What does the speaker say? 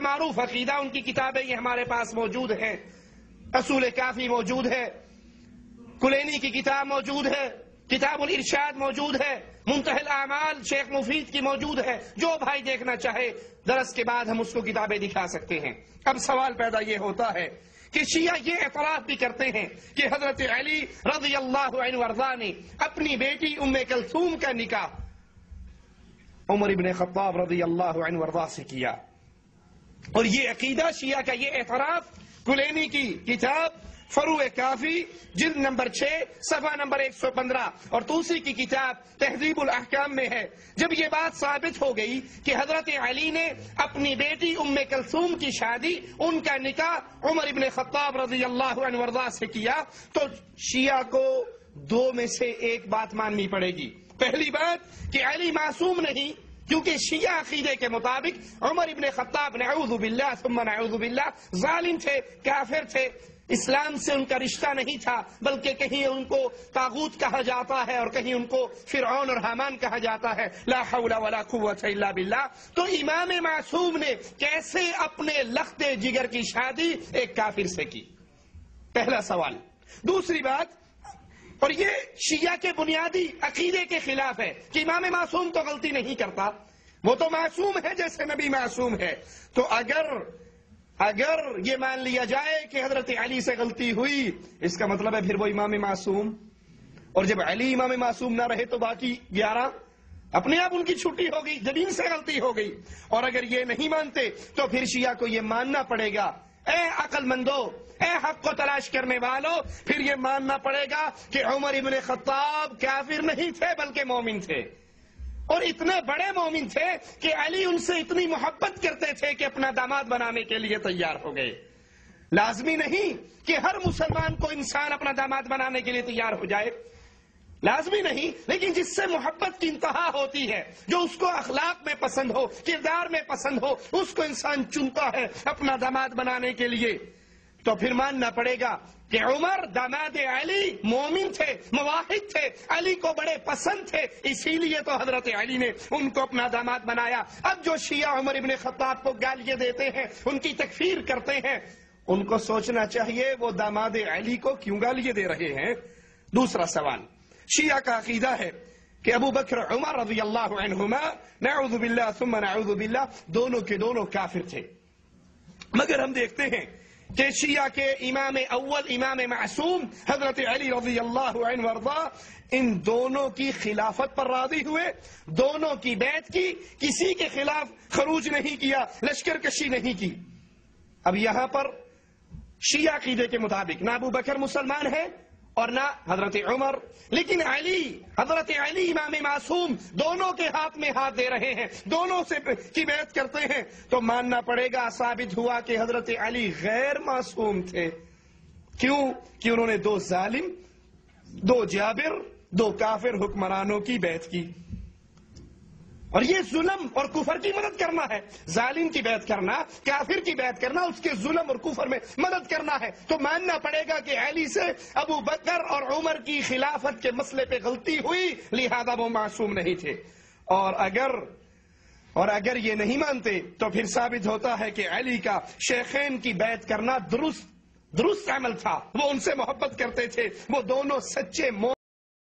معروف عقیدہ ان کی کتابیں یہ ہمارے پاس موجود ہیں. اصول کافی موجود ہے، کلینی کی کتاب موجود ہے، کتاب الارشاد موجود ہے، منتہی الاعمال شیخ مفید کی موجود ہے. جو بھائی دیکھنا چاہے درس کے بعد ہم اس کو کتابیں دکھا سکتے ہیں. اب سوال پیدا یہ ہوتا ہے کہ شیعہ یہ اعتراف بھی کرتے ہیں کہ حضرت علی رضی اللہ عنہ وارضاہ نے اپنی بیٹی ام کلثوم کا نکاح عمر ابن خطاب رضی اللہ عنہ وارضاہ سے کیا. اور یہ عقیدہ شیعہ کا یہ اعتراف کلینی کی کتاب فروع کافی جلد نمبر 6 صفحہ نمبر 115 اور توسی کی کتاب تہذیب الاحکام میں ہے. جب یہ بات ثابت ہو گئی کہ حضرت علی نے اپنی بیٹی ام کلثوم کی شادی، ان کا نکاح عمر ابن خطاب رضی اللہ عنہ وارضاہ سے کیا، تو شیعہ کو دو میں سے ایک بات ماننی پڑے گی. پہلی بات کہ علی معصوم نہیں، کیونکہ شیعہ عقیدے کے مطابق عمر ابن خطاب نعوذ باللہ ثم نعوذ باللہ ظالم تھے، کافر تھے، اسلام سے ان کا رشتہ نہیں تھا، بلکہ کہیں ان کو طاغوت کہا جاتا ہے اور کہیں ان کو فرعون اور حامان کہا جاتا ہے. لا حول ولا قوت الا باللہ. تو امام معصوم نے کیسے اپنے لخت جگر کی شادی ایک کافر سے کی؟ پہلا سوال. دوسری بات، اور یہ شیعہ کے بنیادی عقیدے کے خلاف ہے کہ امام معصوم تو غلطی نہیں کرتا، وہ تو معصوم ہے جیسے نبی معصوم ہے. تو اگر یہ مان لیا جائے کہ حضرت علی سے غلطی ہوئی، اس کا مطلب ہے پھر وہ امام معصوم، اور جب علی امام معصوم نہ رہے تو باقی 11 اپنے آپ ان کی چھٹی ہو گئی جب ان سے غلطی ہو گئی. اور اگر یہ نہیں مانتے تو پھر شیعہ کو یہ ماننا پڑے گا، اے عقل مندو، اے حق کو تلاش کرنے والوں، پھر یہ ماننا پڑے گا کہ عمر ابن خطاب کافر نہیں تھے بلکہ مومن تھے، اور اتنے بڑے مومن تھے کہ علی ان سے اتنی محبت کرتے تھے کہ اپنا داماد بنانے کے لیے تیار ہو گئے. لازمی نہیں کہ ہر مسلمان کو انسان اپنا داماد بنانے کے لیے تیار ہو جائے، لازمی نہیں، لیکن جس سے محبت کی انتہا ہوتی ہے، جو اس کو اخلاق میں پسند ہو، کردار میں پسند ہو، اس کو انسان چنتا ہے اپنا داماد بنانے کے لیے. تو پھر ماننا پڑے گا کہ عمر داماد علی مومن تھے، موحد تھے، علی کو بڑے پسند تھے، اسی لیے تو حضرت علی نے ان کو اپنا داماد بنایا. اب جو شیعہ عمر ابن خطاب کو گالیاں دیتے ہیں، ان کی تکفیر کرتے ہیں، ان کو سوچنا چاہیے وہ داماد علی کو کیوں گالیاں دے رہے ہیں. دوسرا سوال، شیعہ کا عقیدہ ہے کہ ابو بکر عمر رضی اللہ عنہما نعوذ باللہ ثم نعوذ باللہ دونوں کے دونوں کافر تھے. مگر ہم دیکھتے ہیں کہ شیعہ کے امام اول امام معصوم حضرت علی رضی اللہ عنہ وارضاہ ان دونوں کی خلافت پر راضی ہوئے، دونوں کی بیعت کی، کسی کے خلاف خروج نہیں کیا، لشکر کشی نہیں کی. اب یہاں پر شیعہ عقیدے کے مطابق نہ ابو بکر مسلمان ہے اور نہ حضرت عمر، لیکن حضرت علی امام معصوم دونوں کے ہاتھ میں ہاتھ دے رہے ہیں، دونوں سے کی بیعت کرتے ہیں. تو ماننا پڑے گا ثابت ہوا کہ حضرت علی غیر معصوم تھے. کیوں؟ کہ انہوں نے 2 ظالم، 2 جابر، 2 کافر حکمرانوں کی بیعت کی. اور یہ ظلم اور کفر کی مدد کرنا ہے، ظالم کی بیعت کرنا، کافر کی بیعت کرنا، اس کے ظلم اور کفر میں مدد کرنا ہے. تو ماننا پڑے گا کہ علی سے ابو بکر اور عمر کی خلافت کے مسئلے پہ غلطی ہوئی، لہذا وہ معصوم نہیں تھے. اور اگر یہ نہیں مانتے تو پھر ثابت ہوتا ہے کہ علی کا شیخین کی بیعت کرنا درست عمل تھا، وہ ان سے محبت کرتے تھے، وہ دونوں سچے